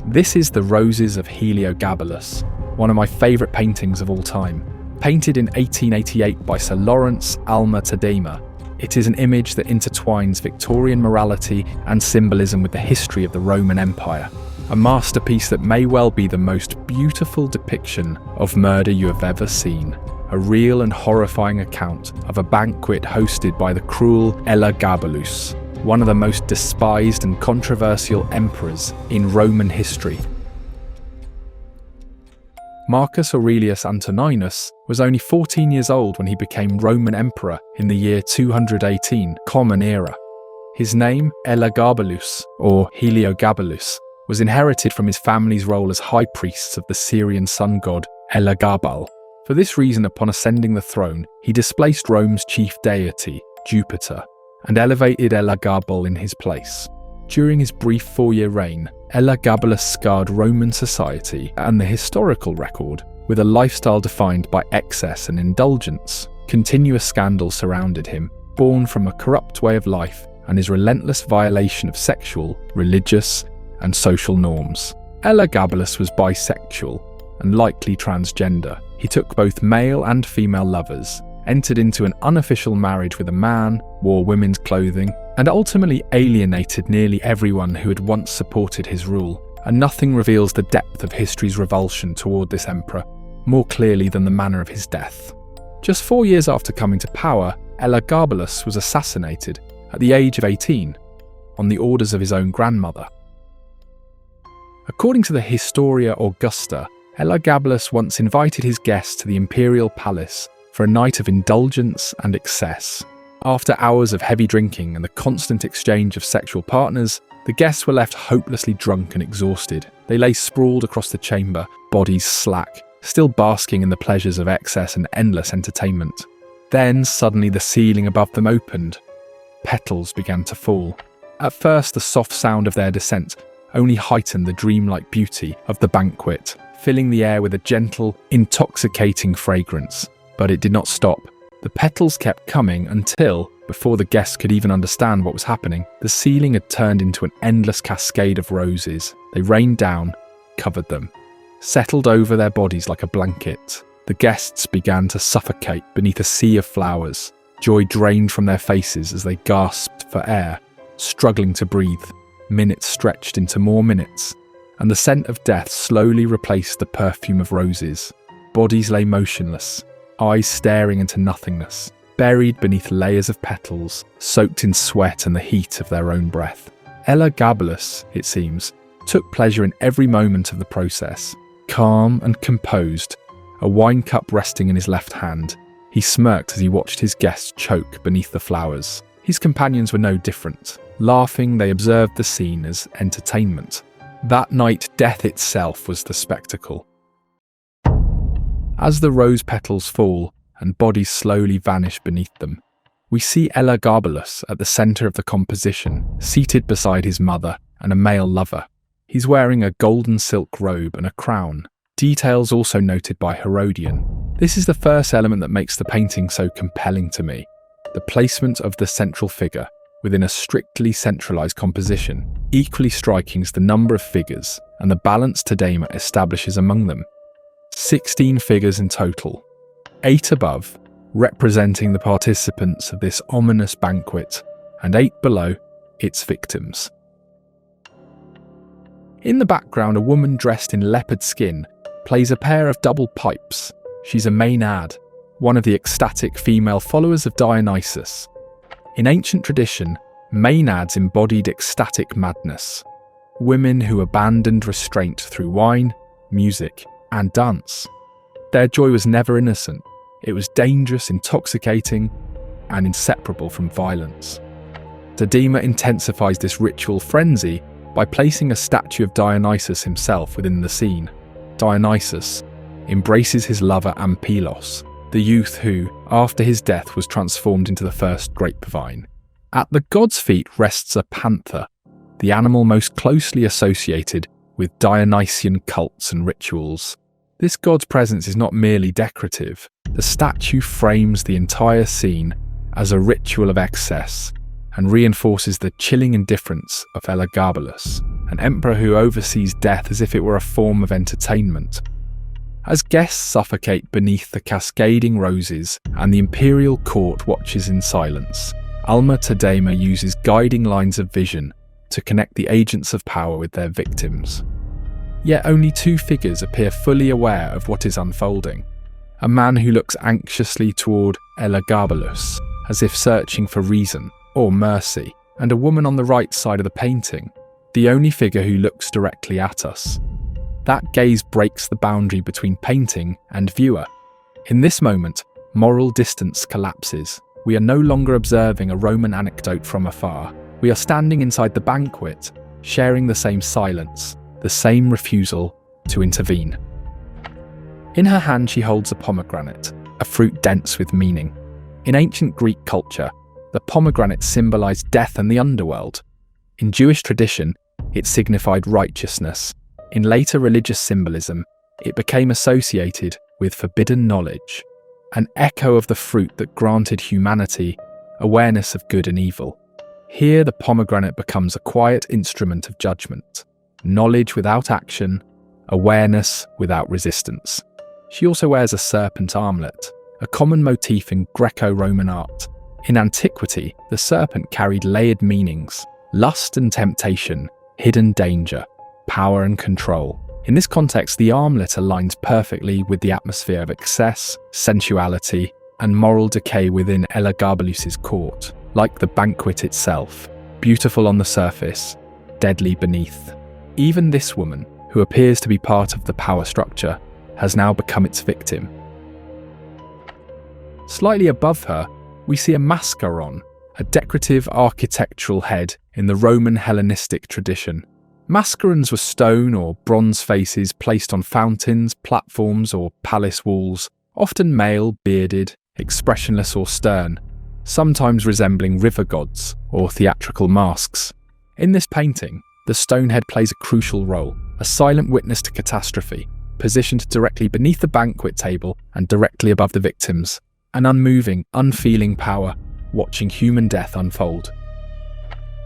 This is the Roses of Heliogabalus, one of my favourite paintings of all time. Painted in 1888 by Sir Lawrence Alma-Tadema, it is an image that intertwines Victorian morality and symbolism with the history of the Roman Empire. A masterpiece that may well be the most beautiful depiction of murder you have ever seen. A real and horrifying account of a banquet hosted by the cruel Elagabalus, one of the most despised and controversial emperors in Roman history. Marcus Aurelius Antoninus was only 14 years old when he became Roman emperor in the year 218 Common Era. His name, Elagabalus, or Heliogabalus, was inherited from his family's role as high priests of the Syrian sun god Elagabal. For this reason, upon ascending the throne, he displaced Rome's chief deity, Jupiter, and elevated Elagabal in his place. During his brief 4-year reign, Elagabalus scarred Roman society and the historical record with a lifestyle defined by excess and indulgence. Continuous scandals surrounded him, born from a corrupt way of life and his relentless violation of sexual, religious, and social norms. Elagabalus was bisexual and likely transgender. He took both male and female lovers, entered into an unofficial marriage with a man, wore women's clothing, and ultimately alienated nearly everyone who had once supported his rule. And nothing reveals the depth of history's revulsion toward this emperor more clearly than the manner of his death. Just 4 years after coming to power, Elagabalus was assassinated at the age of 18 on the orders of his own grandmother. According to the Historia Augusta, Elagabalus once invited his guests to the imperial palace for a night of indulgence and excess. After hours of heavy drinking and the constant exchange of sexual partners, the guests were left hopelessly drunk and exhausted. They lay sprawled across the chamber, bodies slack, still basking in the pleasures of excess and endless entertainment. Then suddenly the ceiling above them opened. Petals began to fall. At first, the soft sound of their descent only heightened the dreamlike beauty of the banquet, filling the air with a gentle, intoxicating fragrance. But it did not stop. The petals kept coming until, before the guests could even understand what was happening, the ceiling had turned into an endless cascade of roses. They rained down, covered them, settled over their bodies like a blanket. The guests began to suffocate beneath a sea of flowers. Joy drained from their faces as they gasped for air, struggling to breathe. Minutes stretched into more minutes, and the scent of death slowly replaced the perfume of roses. Bodies lay motionless, eyes staring into nothingness, buried beneath layers of petals, soaked in sweat and the heat of their own breath. Elagabalus, it seems, took pleasure in every moment of the process. Calm and composed, a wine cup resting in his left hand, he smirked as he watched his guests choke beneath the flowers. His companions were no different. Laughing, they observed the scene as entertainment. That night, death itself was the spectacle. As the rose petals fall and bodies slowly vanish beneath them, we see Elagabalus at the centre of the composition, seated beside his mother and a male lover. He's wearing a golden silk robe and a crown, details also noted by Herodian. This is the first element that makes the painting so compelling to me: the placement of the central figure within a strictly centralised composition. Equally striking is the number of figures and the balance Tadema establishes among them. 16 figures in total, 8 above, representing the participants of this ominous banquet, and 8 below, its victims. In the background, a woman dressed in leopard skin plays a pair of double pipes. She's a Maenad, one of the ecstatic female followers of Dionysus. In ancient tradition, Maenads embodied ecstatic madness, women who abandoned restraint through wine, music, and dance. Their joy was never innocent. It was dangerous, intoxicating, and inseparable from violence. Tadema intensifies this ritual frenzy by placing a statue of Dionysus himself within the scene. Dionysus embraces his lover Ampelos, the youth who, after his death, was transformed into the first grapevine. At the god's feet rests a panther, the animal most closely associated with Dionysian cults and rituals. This god's presence is not merely decorative. The statue frames the entire scene as a ritual of excess and reinforces the chilling indifference of Elagabalus an emperor who oversees death as if it were a form of entertainment. As guests suffocate beneath the cascading roses and the imperial court watches in silence, Alma-Tadema uses guiding lines of vision to connect the agents of power with their victims. Yet only two figures appear fully aware of what is unfolding. A man who looks anxiously toward Elagabalus, as if searching for reason or mercy, and a woman on the right side of the painting, the only figure who looks directly at us. That gaze breaks the boundary between painting and viewer. In this moment, moral distance collapses. We are no longer observing a Roman anecdote from afar. We are standing inside the banquet, sharing the same silence, the same refusal to intervene. In her hand she holds a pomegranate, a fruit dense with meaning. In ancient Greek culture, the pomegranate symbolized death and the underworld. In Jewish tradition, it signified righteousness. In later religious symbolism, it became associated with forbidden knowledge, an echo of the fruit that granted humanity awareness of good and evil. Here the pomegranate becomes a quiet instrument of judgment, knowledge without action, awareness without resistance. She also wears a serpent armlet, a common motif in Greco-Roman art. In antiquity, the serpent carried layered meanings: lust and temptation, hidden danger, power and control. In this context, the armlet aligns perfectly with the atmosphere of excess, sensuality, and moral decay within Elagabalus's court, like the banquet itself, beautiful on the surface, deadly beneath. Even this woman, who appears to be part of the power structure, has now become its victim. Slightly above her, we see a Mascaron, a decorative architectural head in the Roman Hellenistic tradition. Mascarons were stone or bronze faces placed on fountains, platforms, or palace walls, often male, bearded, expressionless or stern, sometimes resembling river gods or theatrical masks. In this painting, the stone head plays a crucial role, a silent witness to catastrophe, positioned directly beneath the banquet table and directly above the victims, an unmoving, unfeeling power watching human death unfold.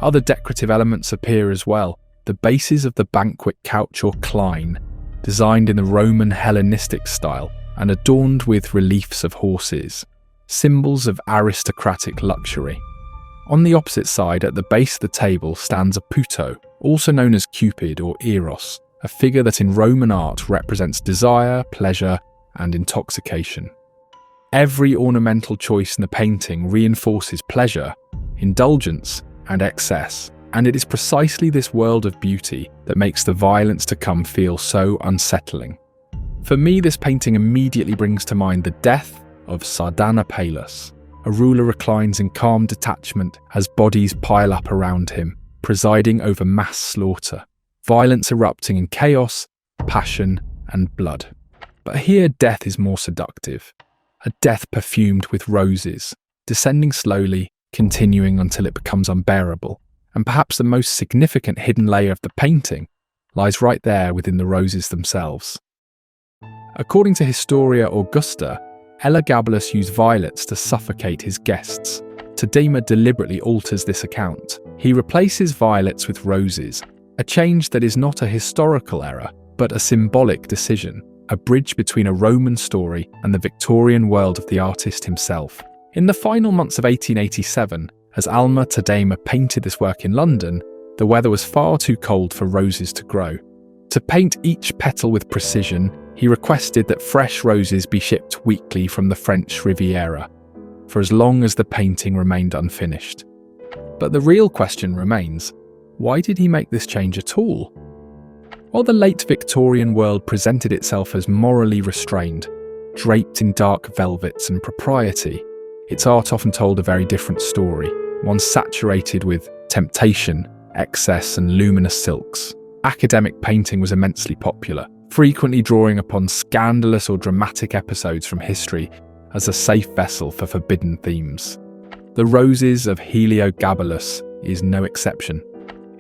Other decorative elements appear as well. The bases of the banquet couch or cline, designed in the Roman Hellenistic style and adorned with reliefs of horses, symbols of aristocratic luxury. On the opposite side, at the base of the table, stands a Puto, also known as Cupid or Eros, a figure that in Roman art represents desire, pleasure, and intoxication. Every ornamental choice in the painting reinforces pleasure, indulgence, and excess. And it is precisely this world of beauty that makes the violence to come feel so unsettling. For me, this painting immediately brings to mind the death of Sardanapalus. A ruler reclines in calm detachment as bodies pile up around him, presiding over mass slaughter, violence erupting in chaos, passion, and blood. But here death is more seductive, a death perfumed with roses, descending slowly, continuing until it becomes unbearable. And perhaps the most significant hidden layer of the painting lies right there within the roses themselves. According to Historia Augusta, Elagabalus used violets to suffocate his guests. Tadema deliberately alters this account. He replaces violets with roses, a change that is not a historical error, but a symbolic decision, a bridge between a Roman story and the Victorian world of the artist himself. In the final months of 1887, as Alma-Tadema painted this work in London, the weather was far too cold for roses to grow. To paint each petal with precision, he requested that fresh roses be shipped weekly from the French Riviera, for as long as the painting remained unfinished. But the real question remains, why did he make this change at all? While the late Victorian world presented itself as morally restrained, draped in dark velvets and propriety, its art often told a very different story, one saturated with temptation, excess, and luminous silks. Academic painting was immensely popular, frequently drawing upon scandalous or dramatic episodes from history as a safe vessel for forbidden themes. The Roses of Heliogabalus is no exception.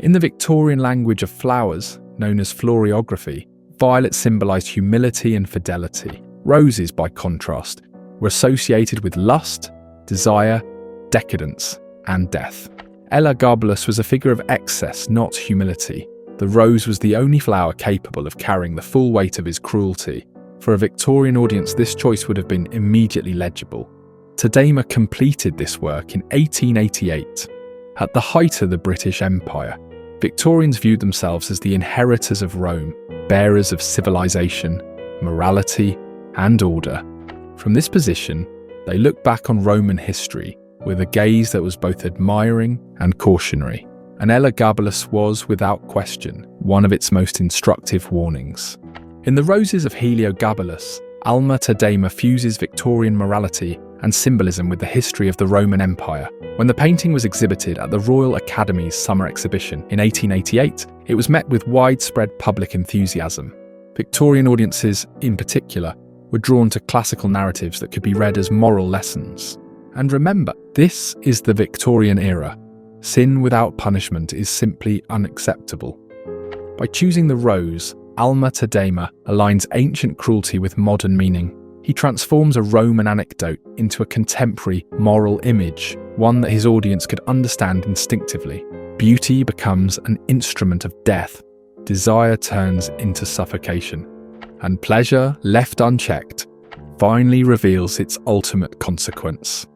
In the Victorian language of flowers, known as floriography, violets symbolized humility and fidelity. Roses, by contrast, were associated with lust, desire, decadence, and death. Elagabalus was a figure of excess, not humility. The rose was the only flower capable of carrying the full weight of his cruelty. For a Victorian audience, this choice would have been immediately legible. Tadema completed this work in 1888. At the height of the British Empire, Victorians viewed themselves as the inheritors of Rome, bearers of civilization, morality, and order. From this position, they looked back on Roman history with a gaze that was both admiring and cautionary. And Elagabalus was, without question, one of its most instructive warnings. In the Roses of Heliogabalus, Alma-Tadema fuses Victorian morality and symbolism with the history of the Roman Empire. When the painting was exhibited at the Royal Academy's summer exhibition in 1888, it was met with widespread public enthusiasm. Victorian audiences, in particular, were drawn to classical narratives that could be read as moral lessons. And remember, this is the Victorian era. Sin without punishment is simply unacceptable. By choosing the rose, Alma-Tadema aligns ancient cruelty with modern meaning. He transforms a Roman anecdote into a contemporary moral image, one that his audience could understand instinctively. Beauty becomes an instrument of death. Desire turns into suffocation. And pleasure, left unchecked, finally reveals its ultimate consequence.